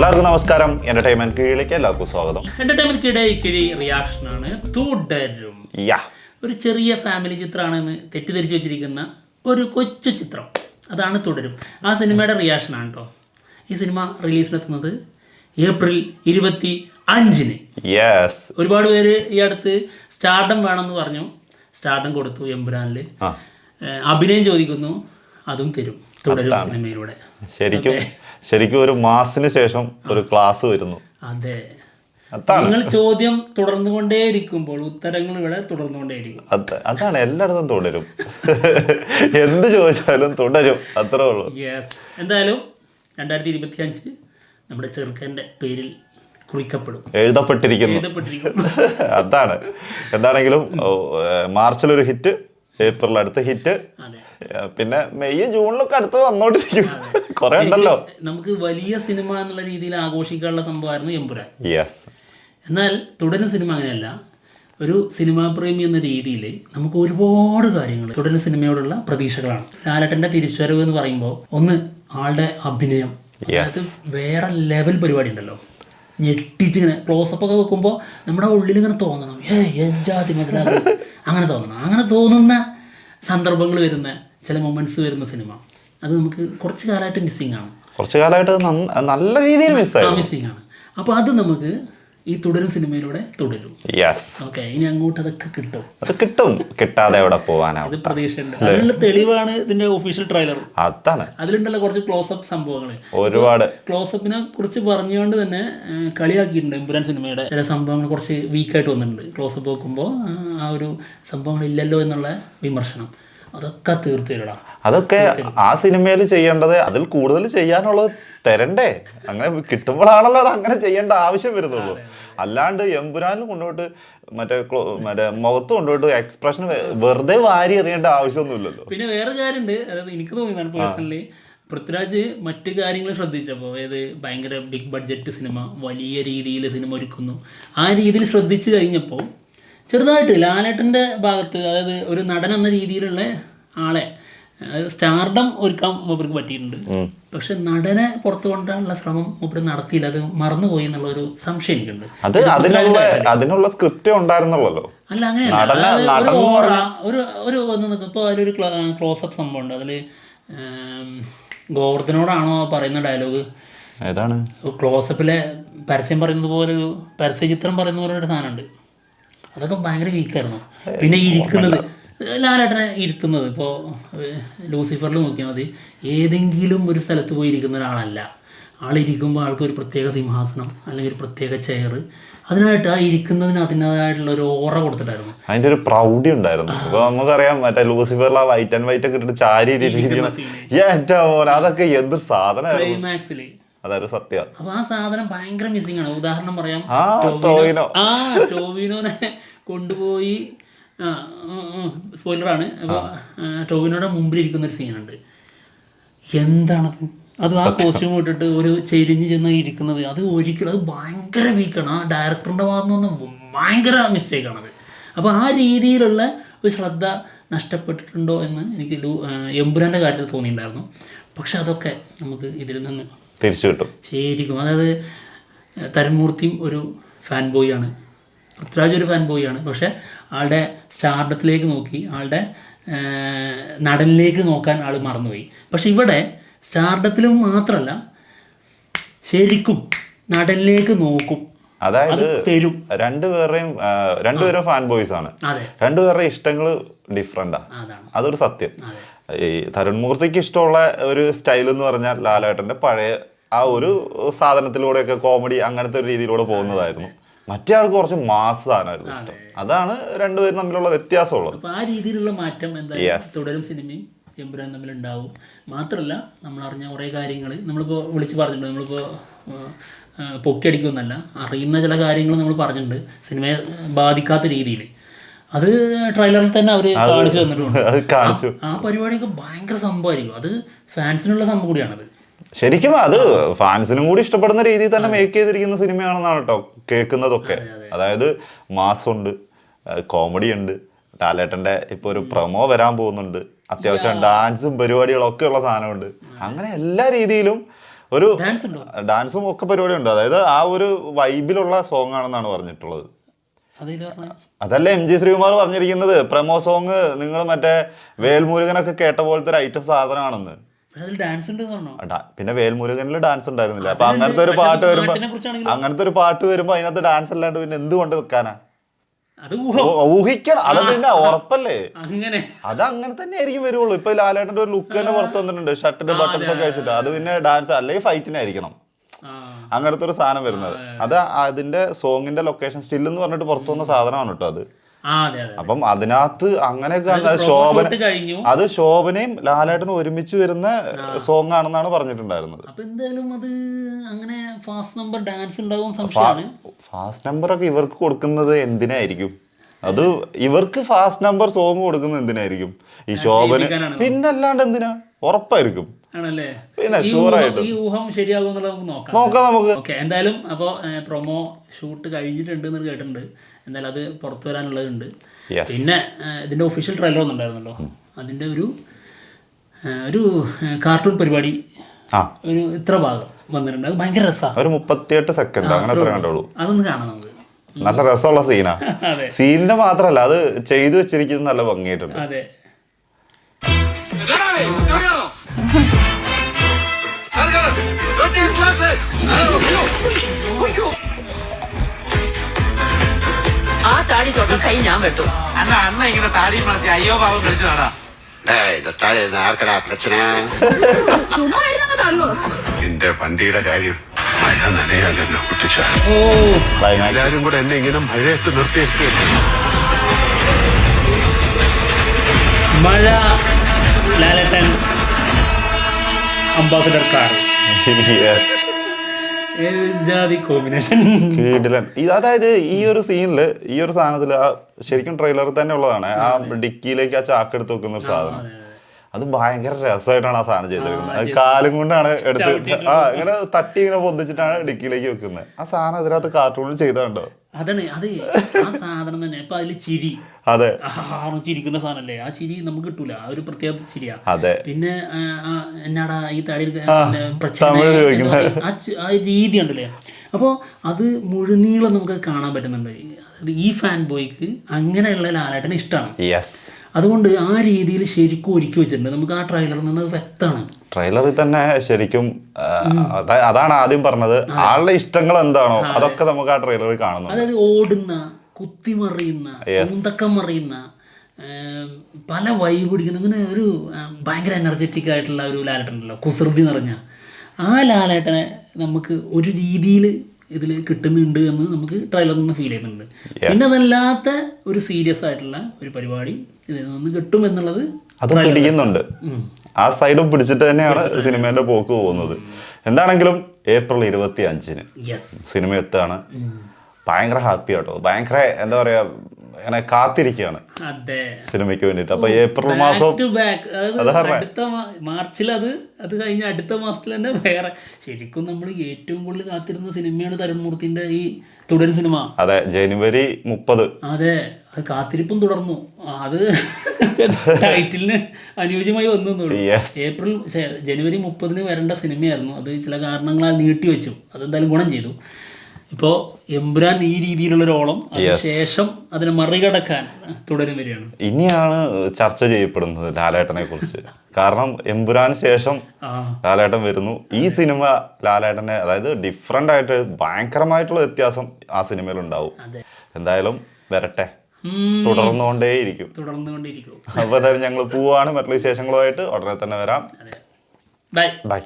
എല്ലാവർക്കും നമസ്കാരം. എന്റർടൈൻമെന്റ് കീഴിലേക്ക് എല്ലാവർക്കും സ്വാഗതം. എന്റർടൈൻമെന്റ് കിഴി റിയാക്ഷൻ ആണ്. തുടരും ഒരു ചെറിയ ഫാമിലി ചിത്രമാണെന്ന് തെറ്റിദ്ധരിച്ചു വെച്ചിരിക്കുന്ന ഒരു കൊച്ചു ചിത്രം, അതാണ് തുടരും. ആ സിനിമയുടെ റിയാക്ഷൻ ആണ് കേട്ടോ. ഈ സിനിമ റിലീസിനെത്തുന്നത് ഏപ്രിൽ 25-ന്. ഒരുപാട് പേര് ഈ അടുത്ത് സ്റ്റാർഡം വേണമെന്ന് പറഞ്ഞു. സ്റ്റാർഡം കൊടുത്തു എമ്പുരാനില്. അഭിനയം ചോദിക്കുന്നു, അതും തരും തുടരും സിനിമയിലൂടെ. ശരിക്കും ഒരു മാസത്തിന് ശേഷം ഒരു ക്ലാസ് വരുന്നു. അതെ, നിങ്ങൾ ചോദ്യം തുടർന്നുകൊണ്ടേയിരിക്കുമ്പോൾ ഉത്തരങ്ങൾ ഇവിടെ തുടർന്നുകൊണ്ടേയിരിക്കും. അതാണ് എല്ലായിടത്തും തുടരും. എന്ത് ചോദിച്ചാലും തുടരും, അത്രേ ഉള്ളൂ. യെസ്, എന്തായാലും 2025 നമ്മുടെ ചെറുക്കൻ്റെ പേരിൽ കുറിക്കപ്പെടും, എഴുതപ്പെട്ടിരിക്കുന്നു. അതാണ്. എന്താണെങ്കിലും മാർച്ചിലൊരു ഹിറ്റ്, ഏപ്രിൽ അടുത്ത ഹിറ്റ്, പിന്നെ മെയ് ജൂണിലൊക്കെ അടുത്ത് വന്നോണ്ടിരിക്കും. കുറെ ഉണ്ടല്ലോ. നമുക്ക് വലിയ സിനിമ എന്നുള്ള രീതിയിൽ ആഘോഷിക്കാനുള്ള സംഭവമായിരുന്നു എമ്പുരാൻ. യെസ്. എന്നാൽ തുടരുന്ന സിനിമ അങ്ങനെയല്ല. ഒരു സിനിമാ പ്രേമി എന്ന രീതിയിൽ നമുക്ക് ഒരുപാട് കാര്യങ്ങൾ തുടരുന്ന സിനിമയോടുള്ള പ്രതീക്ഷകളാണ്. ലാലേട്ടൻ്റെ തിരിച്ചുവരവ് എന്ന് പറയുമ്പോൾ ഒന്ന് ആളുടെ അഭിനയം, അത് വേറെ ലെവൽ പരിപാടി ഉണ്ടല്ലോ. ഞെട്ടിച്ചിങ്ങനെ ക്ലോസപ്പ് ഒക്കെ വെക്കുമ്പോൾ നമ്മുടെ ഉള്ളിൽ ഇങ്ങനെ തോന്നണം, ജാതി മുതലാകും, അങ്ങനെ തോന്നണം. അങ്ങനെ തോന്നുന്ന സന്ദർഭങ്ങൾ വരുന്ന ചില മൊമെന്റ്സ് വരുന്ന സിനിമ, അത് നമുക്ക് കുറച്ച് കാലമായിട്ട് മിസ്സിങ് ആണ്. കുറച്ച് കാലമായിട്ട് നല്ല രീതിയിൽ മിസ്സിങ് ആണ്. അപ്പോൾ അത് നമുക്ക് ഈ തുടരും സിനിമയിലൂടെ തുടരും. ഓക്കെ, ഇനി അങ്ങോട്ട് അതൊക്കെ കിട്ടും. അത് കിട്ടും, കിട്ടാതെ എവിടെ പോവാനാണ് പ്രതീക്ഷയുണ്ട്. അതിനുള്ള തെളിവാണ് ഇതിന്റെ ഒഫീഷ്യൽ ട്രെയിലർ. അതാണ്. അതിലുണ്ടല്ലോ കുറച്ച് ക്ലോസപ്പ് സംഭവങ്ങൾ. ഒരുപാട് ക്ലോസപ്പിനെ കുറിച്ച് പറഞ്ഞുകൊണ്ട് തന്നെ കളിയാക്കിയിട്ടുണ്ട് എമ്പുരാൻ സിനിമയുടെ ചില സംഭവങ്ങൾ കുറച്ച് വീക്കായിട്ട് വന്നിട്ടുണ്ട്. ക്ലോസപ്പ് നോക്കുമ്പോൾ ആ ഒരു സംഭവങ്ങൾ ഇല്ലല്ലോ എന്നുള്ള വിമർശനം, അതൊക്കെ തീർത്തിടാം. അതൊക്കെ ആ സിനിമയിൽ ചെയ്യേണ്ടത്, അതിൽ കൂടുതൽ ചെയ്യാനുള്ളത് തരണ്ടേ. അങ്ങനെ കിട്ടുമ്പോഴാണല്ലോ അത് അങ്ങനെ ചെയ്യേണ്ട ആവശ്യം വരുന്നുള്ളൂ. അല്ലാണ്ട് എമ്പുരാനിൽ കൊണ്ടുപോയിട്ട് മറ്റേ മുഖത്ത് കൊണ്ടുപോയിട്ട് എക്സ്പ്രഷൻ വെറുതെ വാരി എറിയേണ്ട ആവശ്യമൊന്നുമില്ലല്ലോ. പിന്നെ വേറെ കാര്യമുണ്ട്, അതായത് എനിക്ക് തോന്നിയതാണ് പേഴ്സണലി, പൃഥ്വിരാജ് മറ്റു കാര്യങ്ങൾ ശ്രദ്ധിച്ചപ്പോൾ, അതായത് ഭയങ്കര ബിഗ് ബഡ്ജറ്റ് സിനിമ, വലിയ രീതിയിൽ സിനിമ ഒരുക്കുന്നു, ആ രീതിയിൽ ശ്രദ്ധിച്ചു കഴിഞ്ഞപ്പോൾ ചെറുതായിട്ട് ലാലേട്ടൻ്റെ ഭാഗത്ത്, അതായത് ഒരു നടൻ എന്ന രീതിയിലുള്ള ആളെ, അതായത് സ്റ്റാർഡം ഒരുക്കാൻ മൂപ്പർക്ക് പറ്റിയിട്ടുണ്ട്. പക്ഷെ നടനെ പുറത്തു കൊണ്ടുവരാനുള്ള ശ്രമം മൂപ്പര് നടത്തിയില്ല, അത് മറന്നുപോയി എന്നുള്ളൊരു സംശയം എനിക്കുണ്ട്. അതിനുള്ള സ്ക്രിപ്റ്റ് ഉണ്ടായിരുന്നല്ലോ. അല്ല, അങ്ങനെയല്ല. ഒരു വന്ന് നിൽക്കും. ഇപ്പോൾ അതിലൊരു ക്ലോസപ്പ് സംഭവം ഉണ്ട്. അതിൽ ഗോവർദ്ധനോടാണോ പറയുന്ന ഡയലോഗ്, ഏതാണ് ക്ലോസപ്പിലെ പരസ്യം പറയുന്നത് പോലെ, ഒരു പരസ്യചിത്രം പറയുന്ന പോലെ ഒരു സാധനമുണ്ട്. അതൊക്കെ ഭയങ്കര വീക്കായിരുന്നു. പിന്നെ ഇരിക്കുന്നത്, ലാലേട്ടനെ ഇരുത്തുന്നത്, ഇപ്പോൾ ലൂസിഫറിൽ നോക്കിയാൽ മതി, ഏതെങ്കിലും ഒരു സ്ഥലത്ത് പോയി ഇരിക്കുന്ന ഒരാളല്ല. ആളിരിക്കുമ്പോൾ ആൾക്ക് ഒരു പ്രത്യേക സിംഹാസനം അല്ലെങ്കിൽ ഒരു പ്രത്യേക ചെയർ, അതിനായിട്ട് ആ ഇരിക്കുന്നതിന് അതിൻ്റെതായിട്ടുള്ള ഒരു ഓറ കൊടുത്തിട്ടായിരുന്നു. അതിന്റെ ഒരു പ്രൗഢി ഉണ്ടായിരുന്നു. ഇപ്പൊ നമുക്കറിയാം, മറ്റേ ലൂസിഫറിൽ ആ വൈറ്റ് ആൻഡ് വൈറ്റ് ഒക്കെ ഇട്ടിട്ട് ചാരി പോലെ, അതൊക്കെ എന്ത് സാധനമായിരുന്നു. അതൊരു സത്യം. അപ്പൊ ആ സാധനം ഭയങ്കര മിസ്സിംഗ് ആണ്. ഉദാഹരണം പറയാം, ടോവിനോനെ കൊണ്ടുപോയി, സ്പോയിലറാണ്, അപ്പോൾ ടോവിനോയുടെ മുമ്പിൽ ഇരിക്കുന്ന ഒരു സീനുണ്ട്. എന്താണത്? അത് ആ കോസ്റ്റ്യൂം ഇട്ടിട്ട് ഒരു ചെരിഞ്ഞ് ചെന്ന് ഇരിക്കുന്നത്, അത് ഒരിക്കലും, അത് ഭയങ്കര വീക്കാണ്. ആ ഡയറക്ടറിൻ്റെ ഭാഗത്ത് നിന്ന് ഭയങ്കര മിസ്റ്റേക്കാണത്. അപ്പോൾ ആ രീതിയിലുള്ള ഒരു ശ്രദ്ധ നഷ്ടപ്പെട്ടിട്ടുണ്ടോ എന്ന് എനിക്ക് എമ്പുരാൻ്റെ കാര്യത്തിൽ തോന്നിയിട്ടുണ്ടായിരുന്നു. പക്ഷെ അതൊക്കെ നമുക്ക് ഇതിൽ നിന്ന് തിരിച്ചു കിട്ടും ശരിക്കും. അതായത് തരുൺമൂർത്തിയും ഒരു ഫാൻ ബോയാണ്, പൃഥ്വിരാജ് ഒരു ഫാൻ ബോയാണ്. പക്ഷെ ആളുടെ സ്റ്റാർഡത്തിലേക്ക് നോക്കി, ആളുടെ നടനിലേക്ക് നോക്കാൻ ആൾ മറന്നുപോയി. പക്ഷെ ഇവിടെ സ്റ്റാർഡത്തിലും മാത്രമല്ല, ശരിക്കും നടനിലേക്ക് നോക്കും. അതായത് രണ്ടുപേരും ഫാൻ ബോയ്സ് ആണ്. രണ്ടുപേരുടെ ഇഷ്ടങ്ങൾ ഡിഫറെന്റാ, അതൊരു സത്യം. ഈ തരുൺമൂർത്തിക്ക് ഇഷ്ടമുള്ള ഒരു സ്റ്റൈൽ എന്ന് പറഞ്ഞാൽ ലാലേട്ടന്റെ പഴയ ആ ഒരു സാധനത്തിലൂടെയൊക്കെ കോമഡി അങ്ങനത്തെ ഒരു രീതിയിലൂടെ പോകുന്നതായിരുന്നു. മറ്റേ ആൾക്ക് കുറച്ച് മാസ് സാധനമായിരുന്നു ഇഷ്ടം. അതാണ് രണ്ടുപേരും തമ്മിലുള്ള വ്യത്യാസമുള്ളത്. അപ്പോൾ ആ രീതിയിലുള്ള മാറ്റം എന്തായാലും തുടരും സിനിമയും എമ്പുരാൻ തമ്മിൽ ഉണ്ടാവും. മാത്രമല്ല, നമ്മൾ അറിഞ്ഞ കുറേ കാര്യങ്ങൾ നമ്മളിപ്പോൾ വിളിച്ച് പറഞ്ഞിട്ടുണ്ട്. നമ്മളിപ്പോൾ പൊക്കിയടിക്കുമെന്നല്ല, അറിയുന്ന ചില കാര്യങ്ങൾ നമ്മൾ പറഞ്ഞിട്ടുണ്ട്, സിനിമയെ ബാധിക്കാത്ത രീതിയിൽ. അത് ട്രെയിലറിൽ തന്നെ അവർ കാണിച്ചു തന്നിട്ടുണ്ട്. ആ പരിപാടിയൊക്കെ ഭയങ്കര സംഭവമായിരിക്കും. അത് ഫാൻസിനുള്ള സംഭവം കൂടിയാണത്. ശരിക്കും അത് ഫാൻസിനും കൂടി ഇഷ്ടപ്പെടുന്ന രീതിയിൽ തന്നെ മേക്ക് ചെയ്തിരിക്കുന്ന സിനിമയാണെന്നാണ് കേട്ടോ കേൾക്കുന്നതൊക്കെ. അതായത് മാസ് ഉണ്ട്, കോമഡി ഉണ്ട്, ലാലേട്ടൻ്റെ ഇപ്പോൾ ഒരു പ്രൊമോ വരാൻ പോകുന്നുണ്ട്, അത്യാവശ്യം ഡാൻസും പരിപാടികളൊക്കെ ഉള്ള സാധനമുണ്ട്. അങ്ങനെ എല്ലാ രീതിയിലും ഒരു ഡാൻസ് ഉണ്ടോ? ഡാൻസും ഒക്കെ പരിപാടി ഉണ്ട്. അതായത് ആ ഒരു വൈബിലുള്ള സോങ് ആണെന്നാണ് പറഞ്ഞിട്ടുള്ളത്. അതല്ല എം ജി ശ്രീകുമാർ പറഞ്ഞിരിക്കുന്നത്, പ്രമോ സോങ് നിങ്ങൾ മറ്റേ വേൽമുരുകനൊക്കെ കേട്ട പോലത്തെ ഒരു ഐറ്റം സാധനമാണെന്ന്. പിന്നെ വേൽമുരുകനിൽ ഡാൻസ് ഉണ്ടായിരുന്നില്ല. അപ്പൊ അങ്ങനത്തെ ഒരു പാട്ട് വരുമ്പോ അതിനകത്ത് ഡാൻസ് അല്ലാണ്ട് പിന്നെ എന്ത് കൊണ്ട് വെക്കാനാ? ഊഹിക്കണം. അത് പിന്നെ ഉറപ്പല്ലേ, അത് അങ്ങനെ തന്നെ ആയിരിക്കും വരുള്ളൂ. ഇപ്പൊ ലാലേട്ടന്റെ ഒരു ലുക്ക് തന്നെ പുറത്ത് വന്നിട്ടുണ്ട്, ഷർട്ടിന്റെ ബട്ടൺസ് ഒക്കെ വെച്ചിട്ട്. അത് പിന്നെ ഡാൻസ് അല്ലെങ്കിൽ ഫൈറ്റിനായിരിക്കണം അങ്ങനത്തെ ഒരു സാധനം വരുന്നത്. അത് അതിന്റെ സോങ്ങിന്റെ ലൊക്കേഷൻ സ്റ്റിൽ എന്ന് പറഞ്ഞിട്ട് പുറത്തു വന്ന സാധനമാണ് കേട്ടോ അത്. അപ്പം അതിനകത്ത് അങ്ങനെയൊക്കെ അത് ശോഭനയും ലാലേട്ടനും ഒരുമിച്ച് വരുന്ന സോങ് ആണെന്നാണ് പറഞ്ഞിട്ടുണ്ടായിരുന്നത്. ഫാസ്റ്റ് നമ്പർ ഒക്കെ ഇവർക്ക് കൊടുക്കുന്നത് എന്തിനായിരിക്കും? അത് ഇവർക്ക് ഫാസ്റ്റ് നമ്പർ സോങ് കൊടുക്കുന്നത് എന്തിനായിരിക്കും? ഈ ശോഭന പിന്നല്ലാണ്ട് എന്തിനാ? ഉറപ്പായിരിക്കും. പിന്നെ ഷുവറായിട്ടും നോക്കാം നമുക്ക്. എന്തായാലും അപ്പോൾ പ്രൊമോ ഷൂട്ട് കഴിഞ്ഞിട്ടുണ്ട് എന്ന് കേട്ടിട്ടുണ്ട്. എന്തായാലും അത് പുറത്തു വരാനുള്ളതുണ്ട്. പിന്നെ ഇതിന്റെ ഒഫീഷ്യൽ ട്രെയിലർ ഒന്നുണ്ടായിരുന്നല്ലോ, അതിന്റെ ഒരു കാർട്ടൂൺ പരിപാടി ഒരു ഇത്ര ഭാഗം വന്നിട്ടുണ്ട്. അത് ഭയങ്കര രസമാണ്. ഒരു 38 സെക്കൻഡ് അങ്ങനെ കണ്ടോളൂ. അതൊന്ന് കാണാം നമുക്ക്. നല്ല രസമുള്ള സീനാ. സീനിന്റെ മാത്രല്ല, അത് ചെയ്തു വെച്ചിരിക്കുന്നത് നല്ല ഭംഗിയായിട്ടുണ്ട്. അതെ. ആ താടി തൊട്ട് കൈ ഞാൻ വെട്ടും. അന്ന ഇങ്ങനെ താടി വളർത്തി അയ്യോ പാവം കളിച്ചതാടാ. ആർക്കടാ പ്രശ്ന? എന്റെ വണ്ടിയുടെ കാര്യം മഴ നനയാലല്ലോ കുട്ടിച്ച. എല്ലാരും കൂടെ എന്നെ ഇങ്ങനെ മഴയത്ത് നിർത്തിയിരിക്കുകയല്ലേ. മഴ, ലാലേട്ടൻ, അംബാസഡർ കാർ, കോമ്പിനേഷൻ. അതായത് ഈ ഒരു സീനില്, ഈ ഒരു സാധനത്തില് ശരിക്കും ട്രെയിലറിൽ തന്നെ ഉള്ളതാണ്. ആ ഡിക്കിയിലേക്ക് ആ ചാക്ക് എടുത്ത് വെക്കുന്ന ഒരു സാധനം, അത് ഭയങ്കര രസമായിട്ടാണ് ആ സാധനം ചെയ്തിരിക്കുന്നത്. അത് കാലും കൊണ്ടാണ് എടുത്ത് ഇങ്ങനെ തട്ടി ഇങ്ങനെ പൊന്തിച്ചിട്ടാണ് ഡിക്കിയിലേക്ക് വെക്കുന്നത്. ആ സാധനം അതിനകത്ത് കാർട്ടൂണിൽ ചെയ്തതുണ്ടോ? അതാണ് അത് ആ സാധനം തന്നെ. ഇപ്പൊ അതില് ചിരി, അതെ, ചിരിക്കുന്ന സാധനല്ലേ, ആ ചിരി നമുക്ക് കിട്ടൂല. ആ ഒരു പ്രത്യേക ചിരിയാ. അതെ. പിന്നെ എന്നാടാ ഈ തടി ആ രീതി ഉണ്ടല്ലേ. അപ്പോൾ അത് മുഴുനീളം നമുക്ക് കാണാൻ പറ്റുന്നുണ്ട്. ഈ ഫാൻ ബോയ്ക്ക് അങ്ങനെയുള്ള ലാലേട്ടനെ ഇഷ്ടമാണ്. അതുകൊണ്ട് ആ രീതിയിൽ ശരിക്കും ഒരുക്കി വെച്ചിട്ടുണ്ട്. നമുക്ക് ആ ട്രെയിലറിൽ നിന്ന് വ്യക്തമാണ്. ട്രെയിലറിൽ തന്നെ ശരിക്കും അതാണ് ആദ്യം പറഞ്ഞത്, ആളുടെ ഇഷ്ടങ്ങൾ എന്താണോ അതൊക്കെ നമുക്ക് ആ ട്രെയിലറിൽ കാണുന്നു. അതായത് ഓടുന്ന, കുത്തിമറിയുന്ന, ഉന്തക്കം മറിയുന്ന, പല വൈബ് പിടിക്കുന്ന, ഇങ്ങനെ ഒരു ഭയങ്കര എനർജറ്റിക് ആയിട്ടുള്ള ഒരു ലാലേട്ടൻ ഉണ്ടല്ലോ, കുസൃതി നിറഞ്ഞ ആ ലാലേട്ടനെ നമുക്ക് ഒരു രീതിയിൽ ഇതിൽ കിട്ടുന്നുണ്ട് എന്ന് നമുക്ക് ട്രെയിലറിൽ നിന്ന് ഫീൽ ചെയ്യുന്നുണ്ട്. പിന്നെ അതല്ലാത്ത ഒരു സീരിയസ് ആയിട്ടുള്ള ഒരു പരിപാടി ഇതിൽ നിന്ന് കിട്ടുമെന്നുള്ളത് അത് പിടിക്കുന്നുണ്ട്. ആ സൈഡും പിടിച്ചിട്ട് തന്നെയാണ് സിനിമേന്റെ പോക്ക് പോകുന്നത്. എന്താണെങ്കിലും ഏപ്രിൽ 25 സിനിമ എത്തുകയാണ്. ഭയങ്കര ഹാപ്പി ആട്ടോ, ഭയങ്കര എന്താ പറയാ, അങ്ങനെ കാത്തിരിക്കുകയാണ് സിനിമയ്ക്ക് വേണ്ടിട്ട്. അപ്പൊ ഏപ്രിൽ മാസം അടുത്ത മാർച്ചിൽ അത് കഴിഞ്ഞ അടുത്ത മാസത്തിൽ തന്നെ വേറെ ശരിക്കും നമ്മൾ ഏറ്റവും കൂടുതൽ കാത്തിരുന്ന സിനിമയാണ് തരുൺമൂർത്തിന്റെ ഈ തുടരും സിനിമ. അതെ, ജനുവരി 30. അതെ, അത് കാത്തിരിപ്പും തുടർന്നു. അത് ടൈറ്റിലിന് അനുയോജ്യമായി വന്നു. ജനുവരി 30 വരേണ്ട സിനിമയായിരുന്നു. അത് ചില കാരണങ്ങളാൽ നീട്ടിവെച്ചു. അതെന്തായാലും ഗുണം ചെയ്തു. ഇപ്പോൾ എമ്പുരാൻ ഈ രീതിയിലുള്ളൊരോളം അതിനുശേഷം അതിനെ മറികടക്കാൻ തുടരും വരികയാണ്. ഇനിയാണ് ചർച്ച ചെയ്യപ്പെടുന്നത് ലാലേട്ടനെ കുറിച്ച്. കാരണം എമ്പുരാന് ശേഷം ലാലേട്ടൻ വരുന്നു. ഈ സിനിമ ലാലേട്ടനെ, അതായത് ഡിഫറെന്റ് ആയിട്ട് ഭയങ്കരമായിട്ടുള്ള വ്യത്യാസം ആ സിനിമയിൽ ഉണ്ടാവും. എന്തായാലും വരട്ടെ, തുടർന്നുകൊണ്ടേയിരിക്കും. അപ്പൊ എന്തായാലും ഞങ്ങൾ പോവാണ്. മറ്റുള്ള വിശേഷങ്ങളുമായിട്ട് ഉടനെ തന്നെ വരാം. ബൈ.